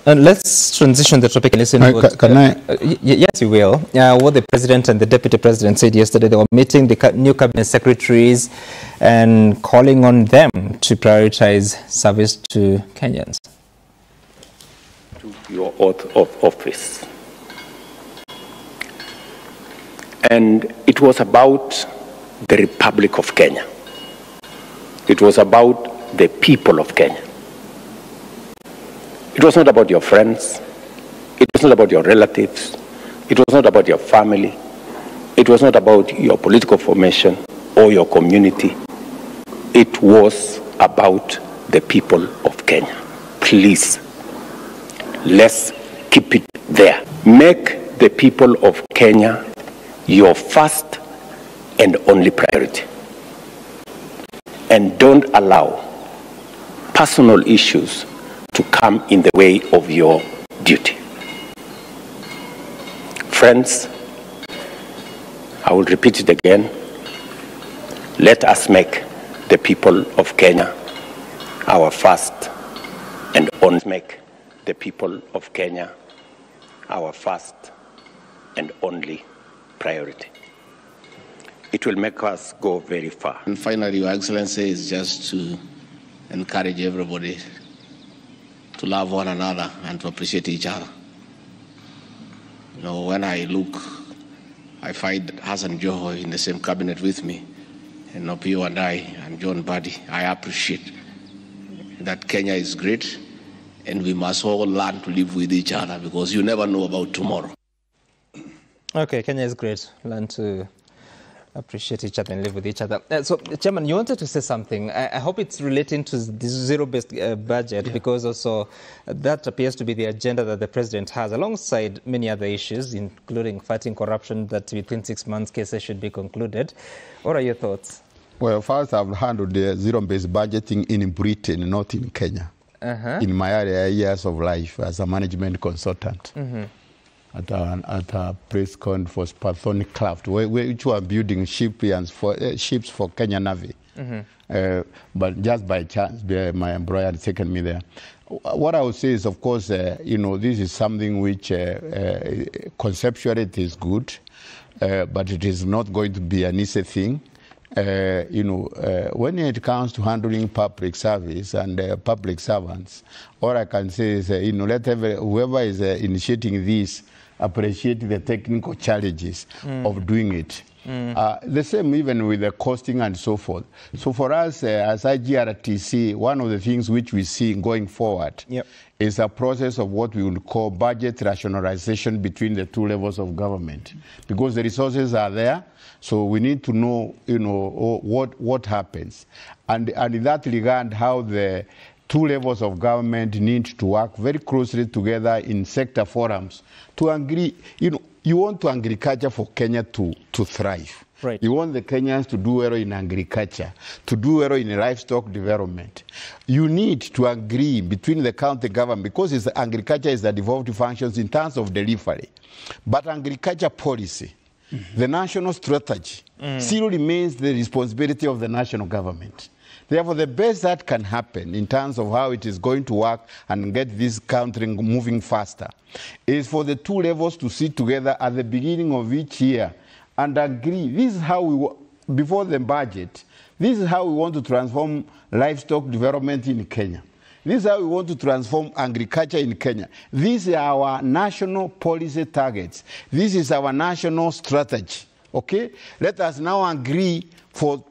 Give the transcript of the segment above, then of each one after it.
Let's transition the topic and listen to Can I? Yes, you will. What the President and the Deputy President said yesterday, they were meeting the new cabinet secretaries and calling on them to prioritize service to Kenyans. To your oath of office. And it was about the Republic of Kenya. It was about the people of Kenya. It was not about your friends. It was not about your relatives. It was not about your family. It was not about your political formation or your community. It was about the people of Kenya. Please, let's keep it there. Make the people of Kenya your first and only priority. And don't allow personal issues to come in the way of your duty. Friends, I will repeat it again. Let us make the people of Kenya our first and only. Make the people of Kenya our first and only priority. It will make us go very far. And finally, Your Excellency, is just to encourage everybody to love one another and to appreciate each other. You know, when I look, I find Hassan Joho in the same cabinet with me, and Opio and I, and John Buddy. I appreciate that Kenya is great, and we must all learn to live with each other because you never know about tomorrow. Okay, Kenya is great. Learn to appreciate each other and live with each other. So, Chairman, you wanted to say something. I hope it's relating to the zero-based budget, because also that appears to be the agenda that the President has, alongside many other issues, including fighting corruption, that within 6 months cases should be concluded. What are your thoughts? Well, first, I've handled the zero-based budgeting in Britain, not in Kenya. In my earlier years of life as a management consultant. At a press conference for Spathonic Craft, which were building ships for Kenya Navy. But just by chance, my employer had taken me there. What I would say is, of course, you know, this is something which conceptually it is good, but it is not going to be an easy thing. You know, when it comes to handling public service and public servants, all I can say is, you know, let whoever is initiating this appreciate the technical challenges of doing it. The same even with the costing and so forth. So for us as IGRTC, one of the things which we see going forward is a process of what we would call budget rationalization between the two levels of government, because the resources are there. So we need to know, you know, what happens, and in that regard, how the two levels of government need to work very closely together in sector forums to agree. You know, you want agriculture for Kenya to thrive. Right. You want the Kenyans to do well in agriculture, to do well in livestock development. You need to agree between the county government, because agriculture is the devolved functions in terms of delivery. But agriculture policy, the national strategy, still remains the responsibility of the national government. Therefore, the best that can happen in terms of how it is going to work and get this country moving faster is for the two levels to sit together at the beginning of each year and agree. This is how we, before the budget, this is how we want to transform livestock development in Kenya. This is how we want to transform agriculture in Kenya. These are our national policy targets. This is our national strategy. Okay? Let us now agree for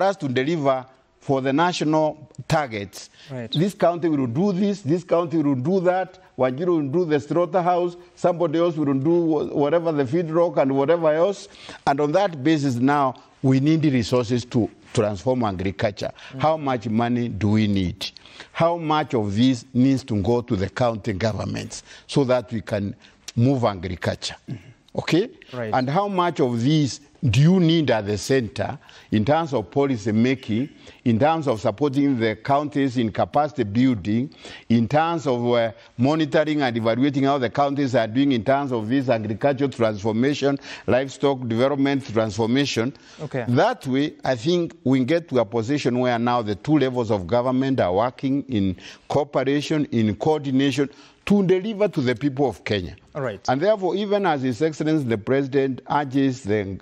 us to deliver for the national targets. Right. This county will do this county will do that, Wajir will do the slaughterhouse, somebody else will do whatever, the feedlot and whatever else. And on that basis now, we need the resources to transform agriculture. How much money do we need? How much of this needs to go to the county governments so that we can move agriculture? Okay? Right. And how much of this do you need at the center in terms of policy making, in terms of supporting the counties in capacity building, in terms of monitoring and evaluating how the counties are doing in terms of this agricultural transformation, livestock development transformation. Okay. That way, I think we get to a position where now the two levels of government are working in cooperation, in coordination, to deliver to the people of Kenya. All right. And therefore, even as His Excellency the President urges the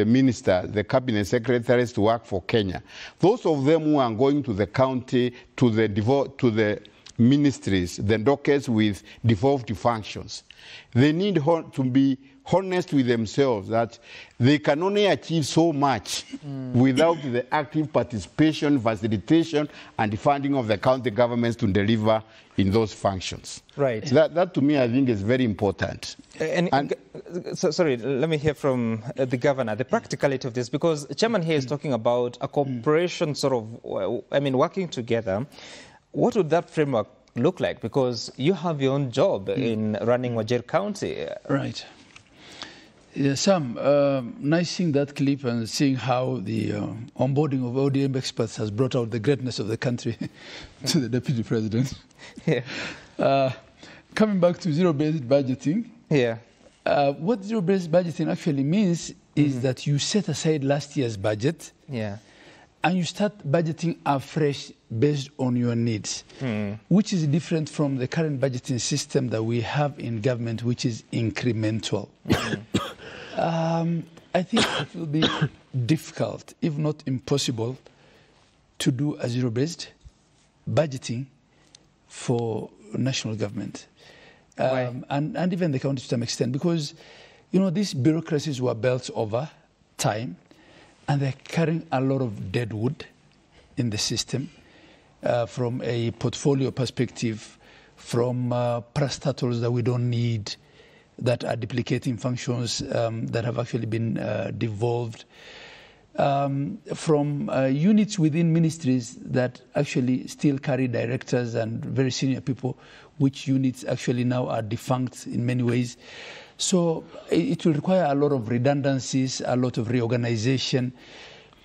minister, the cabinet secretaries to work for Kenya, those of them who are going to the county, to the ministries, the dockets with devolved functions, they need to be honest with themselves that they can only achieve so much without the active participation, facilitation, and funding of the county governments to deliver in those functions. Right. That to me, I think, is very important. Sorry, let me hear from the governor, the practicality of this, because the chairman here is talking about a cooperation sort of, working together. What would that framework look like? Because you have your own job in running Wajir County. Right. Yeah, Sam, nice seeing that clip and seeing how the onboarding of ODM experts has brought out the greatness of the country to the Deputy President. Yeah. Coming back to zero-based budgeting. Yeah. What zero-based budgeting actually means is that you set aside last year's budget. Yeah. And you start budgeting afresh based on your needs, which is different from the current budgeting system that we have in government, which is incremental. I think it will be difficult, if not impossible, to do a zero-based budgeting for national government. And even the county to some extent, because, these bureaucracies were built over time, and they're carrying a lot of dead wood in the system from a portfolio perspective, from parastatals that we don't need, that are duplicating functions that have actually been devolved, from units within ministries that actually still carry directors and very senior people, which units actually now are defunct in many ways. So it will require a lot of redundancies, a lot of reorganization,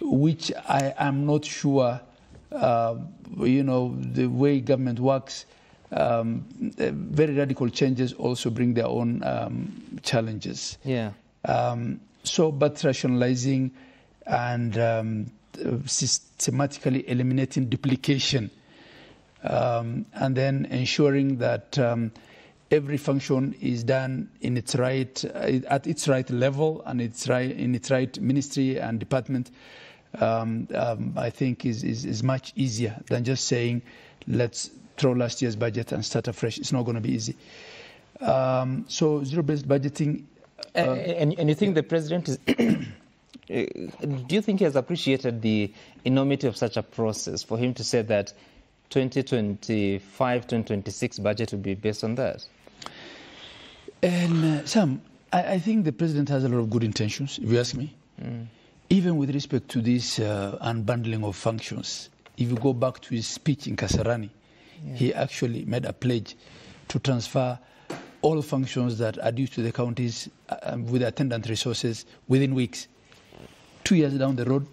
which I am not sure, the way government works, very radical changes also bring their own challenges. Yeah. But rationalizing and systematically eliminating duplication, and then ensuring that every function is done in its right, at its right level and in its right ministry and department, I think is much easier than just saying, let's throw last year's budget and start afresh. It's not going to be easy. So zero-based budgeting. And you think the president is... do you think he has appreciated the enormity of such a process for him to say that 2025-2026 budget will be based on that? And Sam, I think the president has a lot of good intentions, if you ask me. Even with respect to this unbundling of functions. If you go back to his speech in Kasarani, he actually made a pledge to transfer all functions that are due to the counties with attendant resources within weeks. 2 years down the road,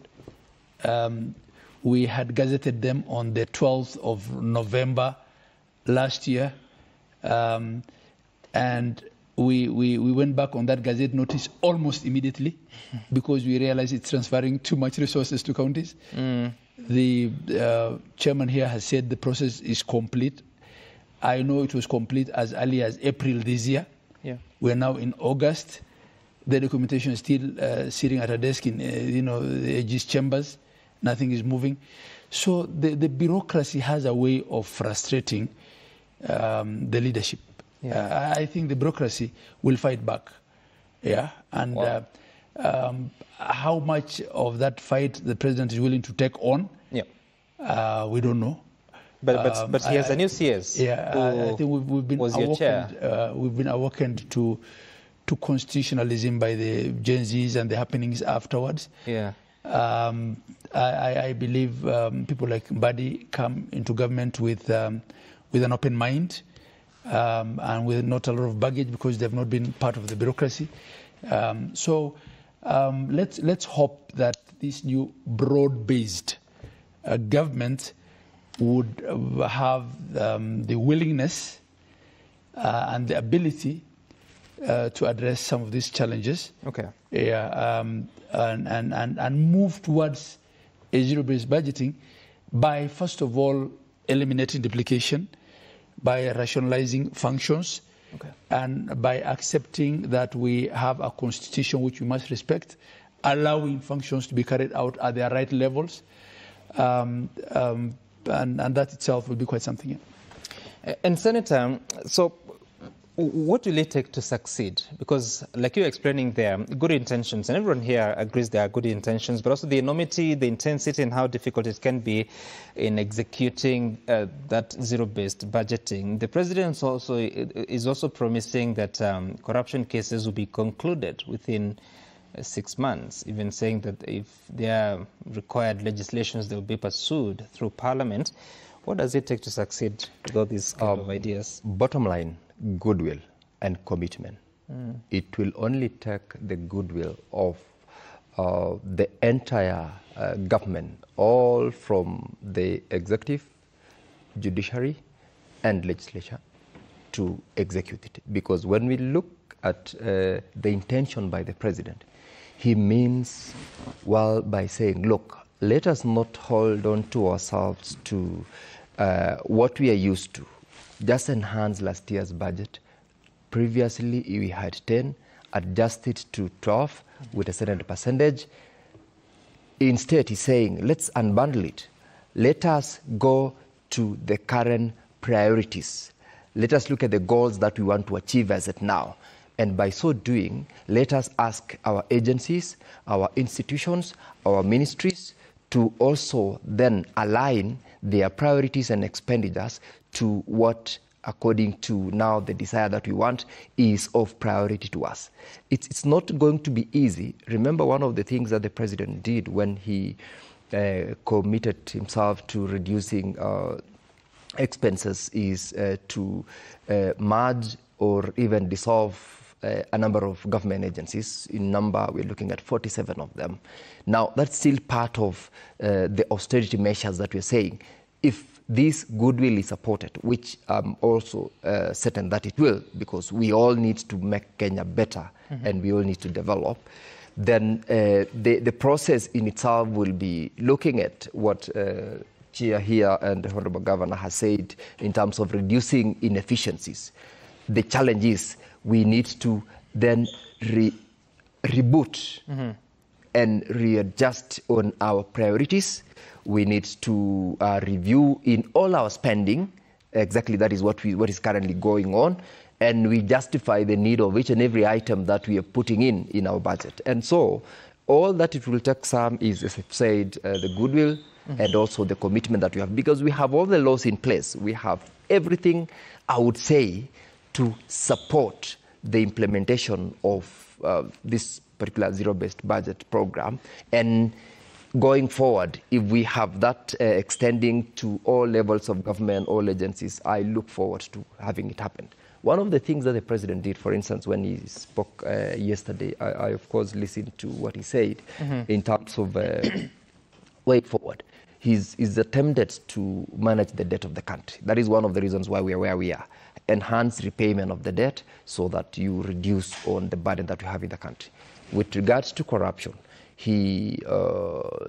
we had gazetted them on the 12th of November last year. And we went back on that gazette notice almost immediately because we realized it's transferring too much resources to counties. The chairman here has said the process is complete. I know it was complete as early as April this year. Yeah. We're now in August. The documentation is still sitting at a desk in the AG's chambers. Nothing is moving. So the bureaucracy has a way of frustrating the leadership. Yeah. I think the bureaucracy will fight back. Yeah, and how much of that fight the president is willing to take on, we don't know. But he has a new CS. Yeah, I think we've been awakened to constitutionalism by the Gen Zs and the happenings afterwards. Yeah. I believe people like Mbadi come into government with an open mind. And with not a lot of baggage because they've not been part of the bureaucracy. So let's hope that this new broad-based government would have the willingness and the ability to address some of these challenges. Okay. Yeah, and move towards a zero-based budgeting by, first of all, eliminating duplication, by rationalizing functions, okay, and by accepting that we have a constitution which we must respect, allowing functions to be carried out at their right levels, and that itself will be quite something. Yeah. And Senator, so what will it take to succeed? Because like you're explaining there, good intentions, and everyone here agrees there are good intentions, but also the enormity, the intensity, and how difficult it can be in executing that zero-based budgeting. The president is also promising that corruption cases will be concluded within 6 months, even saying that if there are required legislations, they will be pursued through Parliament. What does it take to succeed with all these kind of ideas? Bottom line, goodwill and commitment. It will only take the goodwill of the entire government, all from the executive, judiciary, and legislature, to execute it. Because when we look at the intention by the president, he means well by saying, look, let us not hold on to ourselves to what we are used to. Just enhance last year's budget. Previously, we had 10, adjusted to 12 with a certain percentage. Instead, he's saying, let's unbundle it. Let us go to the current priorities. Let us look at the goals that we want to achieve as of now. And by so doing, let us ask our agencies, our institutions, our ministries to also then align their priorities and expenditures to what, according to now the desire that we want, is of priority to us. It's not going to be easy. Remember, one of the things that the president did when he committed himself to reducing expenses is to merge or even dissolve a number of government agencies. In number, we're looking at 47 of them. Now, that's still part of the austerity measures that we're saying. If this goodwill is supported, which I'm also certain that it will, because we all need to make Kenya better, and we all need to develop, then the process in itself will be looking at what Chair here and the Honorable Governor has said in terms of reducing inefficiencies. The challenge is we need to then reboot and readjust on our priorities. We need to review in all our spending. Exactly, that is what is currently going on. And we justify the need of each and every item that we are putting in our budget. And so all that it will take some is, as I've said, the goodwill and also the commitment that we have, because we have all the laws in place. We have everything, I would say, to support the implementation of this particular zero-based budget program. And going forward, if we have that extending to all levels of government, all agencies, I look forward to having it happen. One of the things that the president did, for instance, when he spoke yesterday, I of course listened to what he said in terms of way forward. He's attempted to manage the debt of the country. That is one of the reasons why we are where we are. Enhance repayment of the debt so that you reduce on the burden that we have in the country. With regards to corruption, he,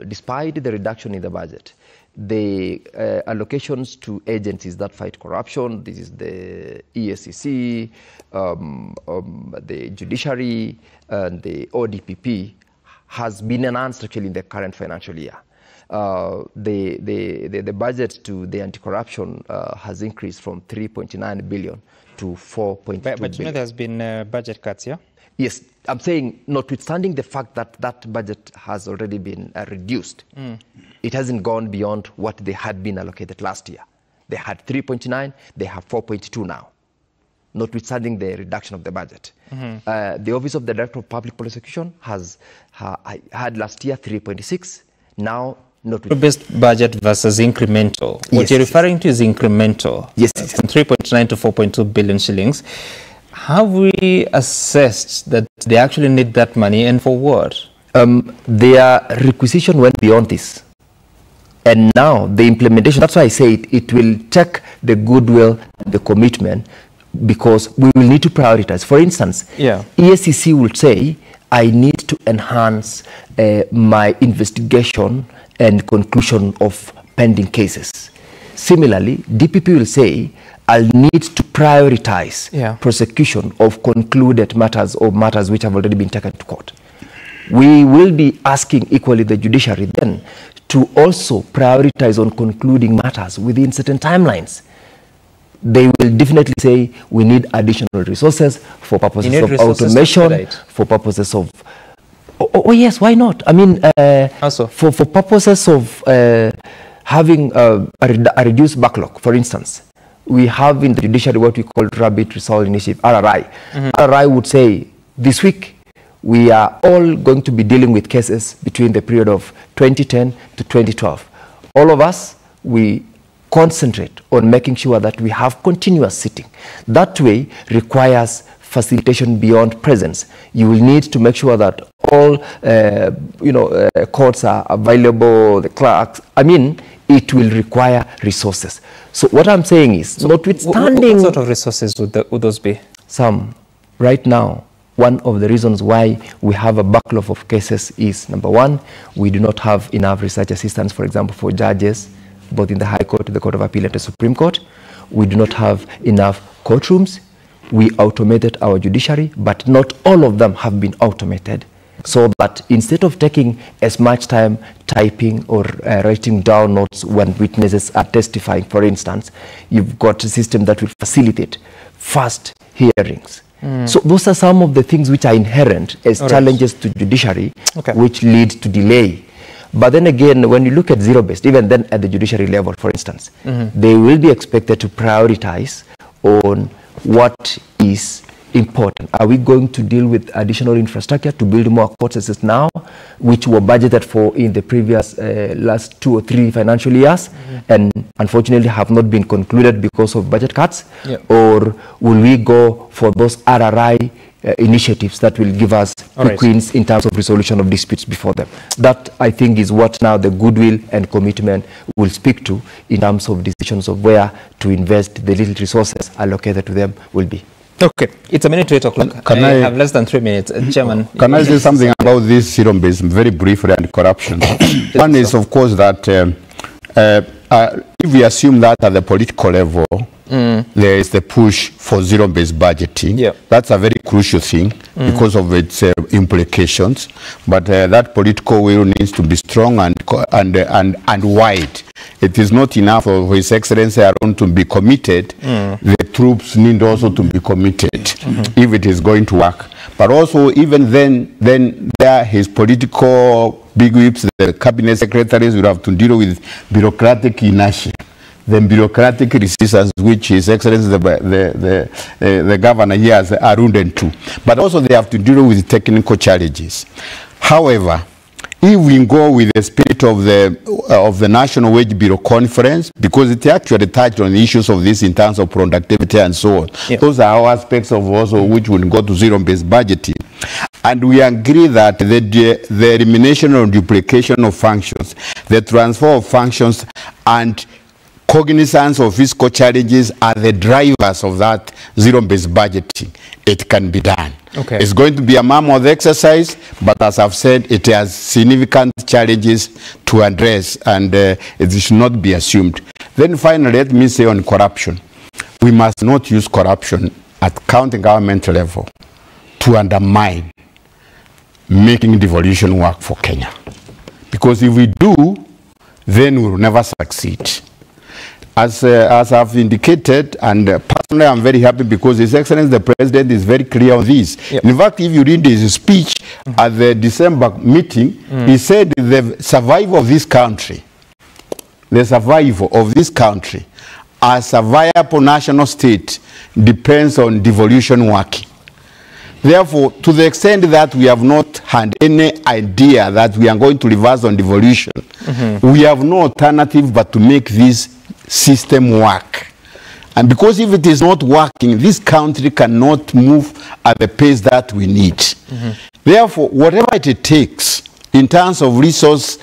despite the reduction in the budget, the allocations to agencies that fight corruption, this is the EACC, the judiciary, and the ODPP, has been enhanced actually in the current financial year. The budget to the anti-corruption has increased from 3.9 billion to 4.2 billion. But you know there's been budget cuts, yeah? Yes, I'm saying notwithstanding the fact that that budget has already been reduced, it hasn't gone beyond what they had been allocated last year. They had 3.9, they have 4.2 now, notwithstanding the reduction of the budget. The Office of the Director of Public Prosecution has had last year 3.6, now Zero-based budget versus incremental. What Yes, you're referring to is incremental. Yes. From 3.9 to 4.2 billion shillings. have we assessed that they actually need that money, and for what? Their requisition went beyond this. And now the implementation, that's why I say it will take the goodwill, the commitment, because we will need to prioritize. For instance, EACC will say, I need to enhance my investigation and conclusion of pending cases. Similarly, DPP will say, I'll need to prioritize prosecution of concluded matters or matters which have already been taken to court. We will be asking equally the judiciary then to also prioritize on concluding matters within certain timelines. They will definitely say we need additional resources for purposes of automation, for purposes of... Oh, yes, why not? I mean, for purposes of having a reduced backlog, for instance, we have in the judiciary what we call Rapid Resolve Initiative, RRI. RRI would say, this week, we are all going to be dealing with cases between the period of 2010 to 2012. All of us, we concentrate on making sure that we have continuous sitting. That way requires facilitation beyond presence. You will need to make sure that all courts are available, the clerks. I mean, it will require resources. So what I'm saying is, notwithstanding... What sort of resources would those be? Some. Right now, one of the reasons why we have a backlog of cases is, number one, we do not have enough research assistants, for example, for judges, both in the High Court, the Court of Appeal, and the Supreme Court. We do not have enough courtrooms. We automated our judiciary, but not all of them have been automated. So that instead of taking as much time typing or writing down notes when witnesses are testifying, for instance, you've got a system that will facilitate fast hearings. So those are some of the things which are inherent as challenges to judiciary, which lead to delay. But then again, when you look at zero-based, even then at the judiciary level, for instance, they will be expected to prioritize on what is important. Are we going to deal with additional infrastructure to build more courts now, which were budgeted for in the previous last 2 or 3 financial years, and unfortunately have not been concluded because of budget cuts? Or will we go for those RRI initiatives that will give us quick wins in terms of resolution of disputes before them? That, I think, is what now the goodwill and commitment will speak to in terms of decisions of where to invest the little resources allocated to them will be. Okay, it's a minute to 8 o'clock. I have less than 3 minutes. Chairman. Can I say something about this zero-based, very briefly, and corruption? One is, of course, that if we assume that at the political level, there is the push for zero-based budgeting. That's a very crucial thing because of its implications. But that political will needs to be strong and wide. It is not enough for His Excellency Aaron to be committed. The troops need also to be committed if it is going to work. But also, even then there his political big whips, the cabinet secretaries will have to deal with bureaucratic inertia. The bureaucratic resistance which His Excellency the governor here has alluded to. But also they have to deal with technical challenges. However, if we go with the spirit of the National Wage Bureau Conference, because it actually touched on the issues of this in terms of productivity and so on, those are our aspects of also which will go to zero-based budgeting. And we agree that the elimination or duplication of functions, the transfer of functions, and cognizance of fiscal challenges are the drivers of that zero-based budgeting. It can be done. It's going to be a mammoth exercise, but as I've said, it has significant challenges to address, and it should not be assumed. Then finally, let me say on corruption. We must not use corruption at county government level to undermine making devolution work for Kenya. Because if we do, then we will never succeed. As I've indicated, and personally I'm very happy because His Excellency the President is very clear on this. In fact, if you read his speech at the December meeting, he said the survival of this country, as a viable national state depends on devolution working. Therefore, to the extent that we have not had any idea that we are going to reverse on devolution, we have no alternative but to make this system work. And because if it is not working, this country cannot move at the pace that we need. Therefore, whatever it takes in terms of resource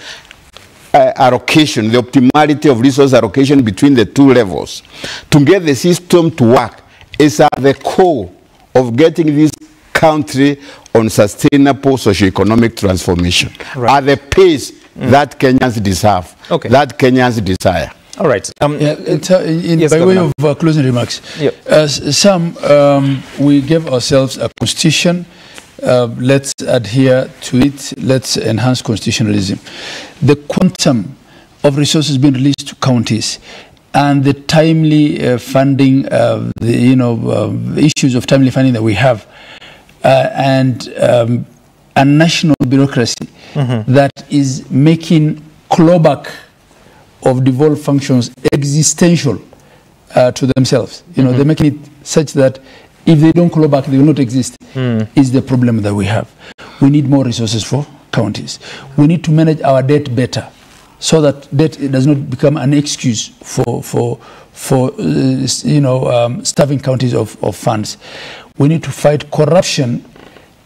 allocation, the optimality of resource allocation between the two levels, to get the system to work, is at the core of getting this country on sustainable socio-economic transformation, at the pace that Kenyans deserve, that Kenyans desire. All right. Yes, by way of closing remarks, we gave ourselves a constitution. Let's adhere to it. Let's enhance constitutionalism. The quantum of resources being released to counties and the timely funding, issues of timely funding that we have, and a national bureaucracy that is making clawback of devolved functions existential to themselves. They're making it such that if they don't claw back, they will not exist, is the problem that we have. We need more resources for counties. We need to manage our debt better so that debt does not become an excuse for starving counties of funds. We need to fight corruption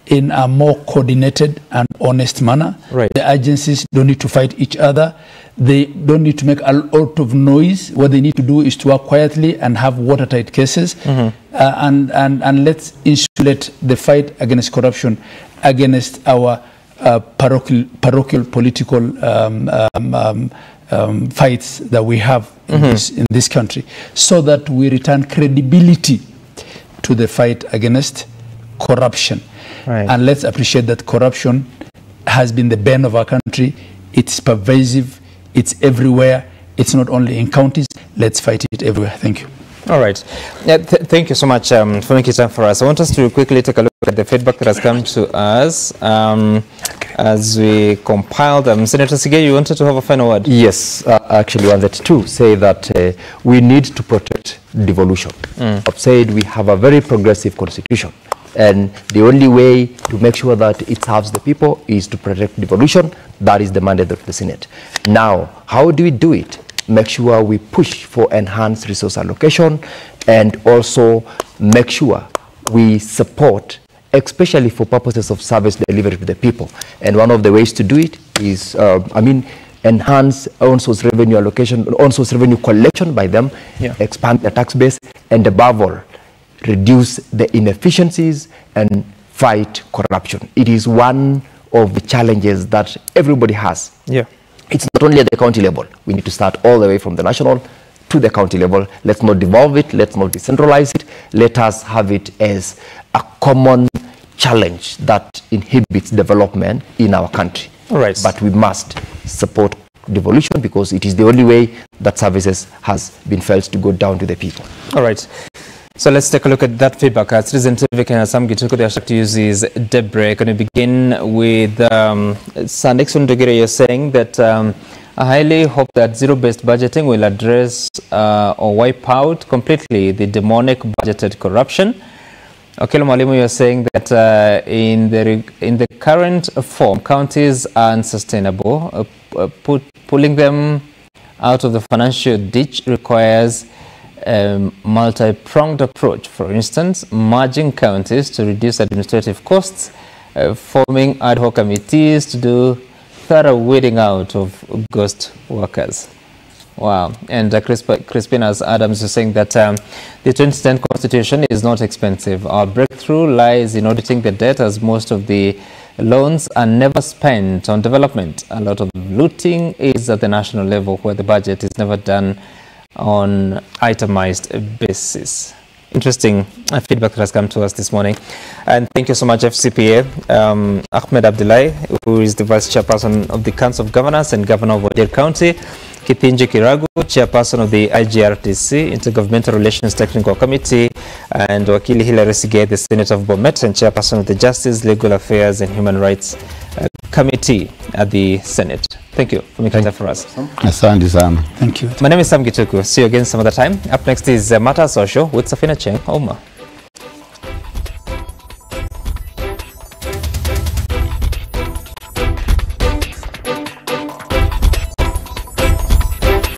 in a more coordinated and honest manner. The agencies don't need to fight each other. They don't need to make a lot of noise. What they need to do is to work quietly and have watertight cases. And let's insulate the fight against corruption against our parochial political fights that we have in this country, so that we return credibility to the fight against corruption. And let's appreciate that corruption has been the bane of our country. It's pervasive. It's everywhere. It's not only in counties. Let's fight it everywhere. Thank you. All right. Thank you so much for making time for us. I want us to quickly take a look at the feedback that has come to us as we compile them. Senator Sige, you wanted to have a final word? Yes, I actually wanted to say that we need to protect devolution. I've said we have a very progressive constitution. And the only way to make sure that it serves the people is to protect devolution. That is the mandate of the Senate. Now, how do we do it? Make sure we push for enhanced resource allocation, and also make sure we support, especially for purposes of service delivery to the people. And one of the ways to do it is, enhance on-source revenue allocation, on-source revenue collection by them, expand the tax base, and above all, reduce the inefficiencies and fight corruption. It is one of the challenges that everybody has. It's not only at the county level. We need to start all the way from the national to the county level. Let's not devolve it. Let's not decentralize it. Let us have it as a common challenge that inhibits development in our country. But we must support devolution because it is the only way that services has been felt to go down to the people. All right. So let's take a look at that feedback. Citizen TV Kenya Sam Gituku, the hashtag to use is daybreak. Going to begin with Nixon Dogere. You're saying that I highly hope that zero-based budgeting will address or wipe out completely the demonic budgeted corruption. Okelo Mwalimu, you're saying that in the current form, counties are unsustainable. Pulling them out of the financial ditch requires a multi-pronged approach. For instance, merging counties to reduce administrative costs, forming ad hoc committees to do thorough weeding out of ghost workers. Wow. And Crispinas Adams is saying that the 2010 Constitution is not expensive. Our breakthrough lies in auditing the debt, as most of the loans are never spent on development. A lot of looting is at the national level, where the budget is never done on itemized basis. Interesting feedback that has come to us this morning. And thank you so much, FCPA. Ahmed Abdullahi, who is the Vice Chairperson of the Council of Governors and Governor of Wajir County. Kithinji Kiragu, Chairperson of the IGRTC, Intergovernmental Relations Technical Committee, and Wakili Hilary Sige, the Senator of Bomet, and Chairperson of the Justice, Legal Affairs and Human Rights Committee at the Senate. Thank you for making time for us. Thank you. My name is Sam Gituku. See you again some other time. Up next is Matters Social with Safina Cheng Oma.